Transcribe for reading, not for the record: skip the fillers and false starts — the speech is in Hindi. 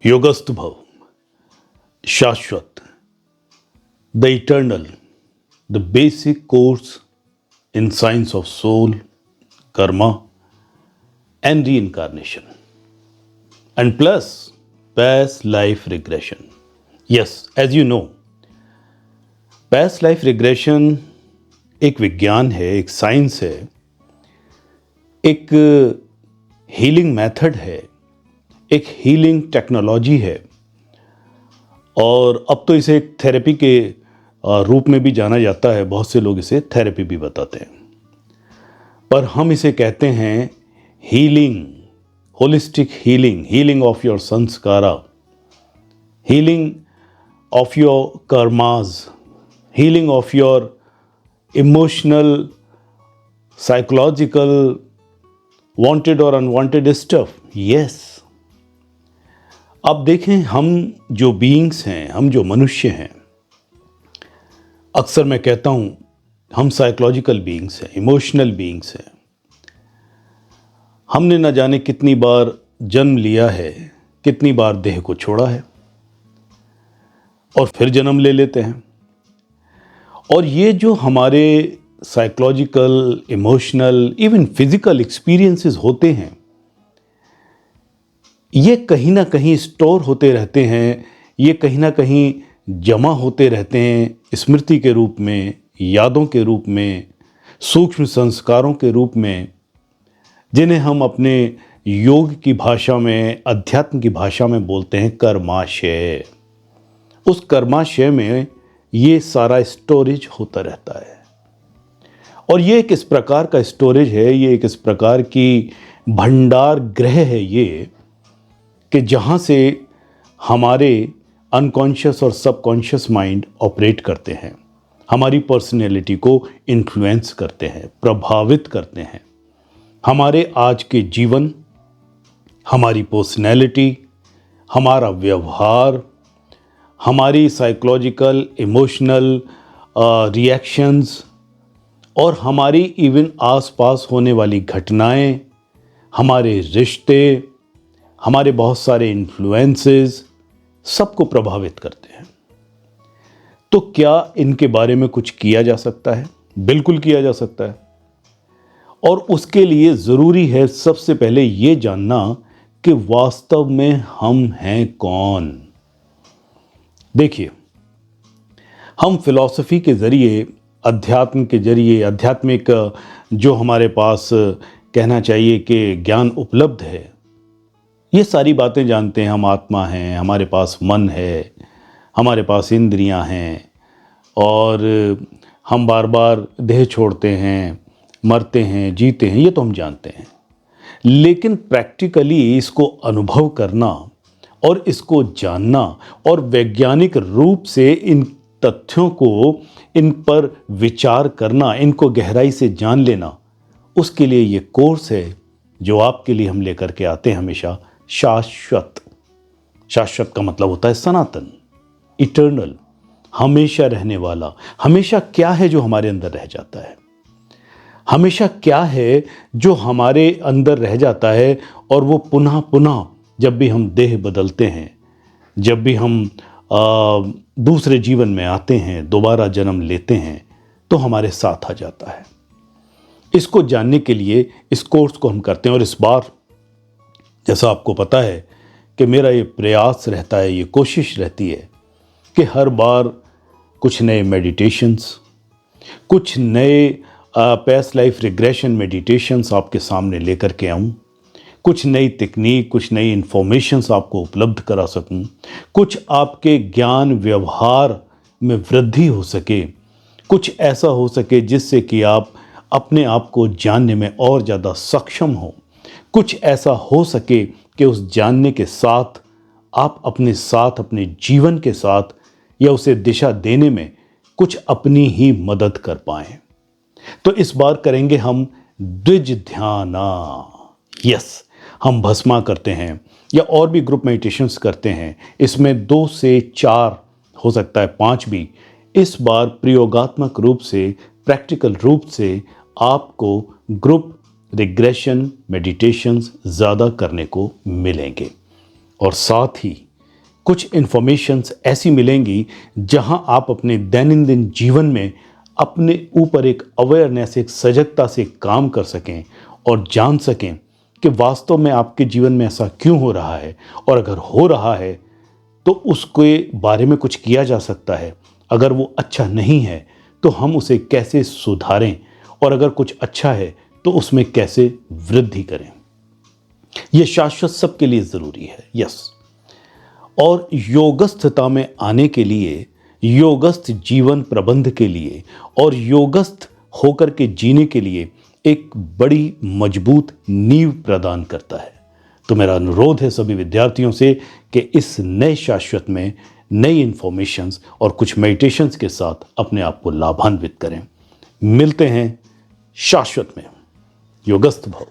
योगस्तु भव, शाश्वत, the eternal, the basic course in science of soul, karma, and reincarnation. And plus, past life regression. Yes, as you know, past life regression एक विज्ञान है, एक साइंस है, एक हीलिंग मेथड है, एक हीलिंग टेक्नोलॉजी है और अब तो इसे एक थेरेपी के रूप में भी जाना जाता है। बहुत से लोग इसे थेरेपी भी बताते हैं, पर हम इसे कहते हैं healing, holistic healing, healing of your sanskara, healing of your karmas, healing of your emotional, psychological, wanted और अनवांटेड स्टफ। यस, अब देखें, हम जो बीइंग्स हैं, हम जो मनुष्य हैं, अक्सर मैं कहता हूं हम साइकोलॉजिकल बीइंग्स हैं, इमोशनल बीइंग्स हैं। हमने न जाने कितनी बार जन्म लिया है, कितनी बार देह को छोड़ा है और फिर जन्म ले लेते हैं। और ये जो हमारे psychological, emotional, even physical experiences होते हैं, ये कहीं ना कहीं स्टोर होते रहते हैं, ये कहीं ना कहीं जमा होते रहते हैं स्मृति के रूप में, यादों के रूप में, सूक्ष्म संस्कारों के रूप में, जिन्हें हम अपने योग की भाषा में, अध्यात्म की भाषा में बोलते हैं कर्माशय। उस कर्माशय में ये सारा स्टोरेज होता रहता है और ये एक इस प्रकार का स्टोरेज है, ये एक इस प्रकार की भंडार गृह है ये, कि जहाँ से हमारे अनकॉन्शियस और सबकॉन्शियस माइंड ऑपरेट करते हैं, हमारी पर्सनैलिटी को इन्फ्लुएंस करते हैं, प्रभावित करते हैं। हमारे आज के जीवन, हमारी पर्सनैलिटी, हमारा व्यवहार, हमारी साइकोलॉजिकल, इमोशनल रिएक्शंस और हमारी इवन आसपास होने वाली घटनाएं, हमारे रिश्ते, हमारे बहुत सारे इन्फ्लुएंसेस सबको प्रभावित करते हैं। तो क्या इनके बारे में कुछ किया जा सकता है? बिल्कुल किया जा सकता है। और उसके लिए ज़रूरी है सबसे पहले ये जानना कि वास्तव में हम हैं कौन। देखिए, हम फिलॉसफी के ज़रिए, अध्यात्म के ज़रिए, आध्यात्मिक जो हमारे पास कहना चाहिए कि ज्ञान उपलब्ध है, ये सारी बातें जानते हैं। हम आत्मा हैं, हमारे पास मन है, हमारे पास इंद्रियां हैं और हम बार बार देह छोड़ते हैं, मरते हैं, जीते हैं, ये तो हम जानते हैं। लेकिन प्रैक्टिकली इसको अनुभव करना और इसको जानना और वैज्ञानिक रूप से इन तथ्यों को, इन पर विचार करना, इनको गहराई से जान लेना, उसके लिए ये कोर्स है जो आपके लिए हम लेकर के आते हैं हमेशा। शाश्वत, शाश्वत का मतलब होता है सनातन, इटर्नल, हमेशा रहने वाला। हमेशा क्या है जो हमारे अंदर रह जाता है? हमेशा क्या है जो हमारे अंदर रह जाता है और वो पुनः पुनः जब भी हम देह बदलते हैं, जब भी हम दूसरे जीवन में आते हैं, दोबारा जन्म लेते हैं, तो हमारे साथ आ जाता है। इसको जानने के लिए इस कोर्स को हम करते हैं। और इस बार, जैसा आपको पता है कि मेरा ये प्रयास रहता है, ये कोशिश रहती है कि हर बार कुछ नए मेडिटेशंस, कुछ नए पास्ट लाइफ रिग्रेशन मेडिटेशंस आपके सामने लेकर के आऊँ, कुछ नई तकनीक, कुछ नई इन्फॉर्मेशंस आपको उपलब्ध करा सकूँ, कुछ आपके ज्ञान व्यवहार में वृद्धि हो सके, कुछ ऐसा हो सके जिससे कि आप अपने आप को जानने में और ज़्यादा सक्षम हो, कुछ ऐसा हो सके कि उस जानने के साथ आप अपने साथ, अपने जीवन के साथ, या उसे दिशा देने में कुछ अपनी ही मदद कर पाएं। तो इस बार करेंगे हम द्विज ध्याना। यस, हम भस्मा करते हैं या और भी ग्रुप मेडिटेशंस करते हैं। इसमें 2 से 4 हो सकता है, 5 भी। इस बार प्रयोगात्मक रूप से, प्रैक्टिकल रूप से आपको ग्रुप रिग्रेशन मेडिटेशंस ज़्यादा करने को मिलेंगे और साथ ही कुछ इन्फॉर्मेशंस ऐसी मिलेंगी जहां आप अपने दैनंदिन जीवन में अपने ऊपर एक अवेयरनेस, एक सजगता से काम कर सकें और जान सकें कि वास्तव में आपके जीवन में ऐसा क्यों हो रहा है, और अगर हो रहा है तो उसके बारे में कुछ किया जा सकता है। अगर वो अच्छा नहीं है तो हम उसे कैसे सुधारें, और अगर कुछ अच्छा है तो उसमें कैसे वृद्धि करें। यह शाश्वत सबके लिए ज़रूरी है। यस। और योगस्थता में आने के लिए, योगस्थ जीवन प्रबंध के लिए और योगस्थ होकर के जीने के लिए एक बड़ी मजबूत नींव प्रदान करता है। तो मेरा अनुरोध है सभी विद्यार्थियों से कि इस नए शाश्वत में नई इंफॉर्मेशंस और कुछ मेडिटेशंस के साथ अपने आप को लाभान्वित करें। मिलते हैं शाश्वत में। योगस्थ भव।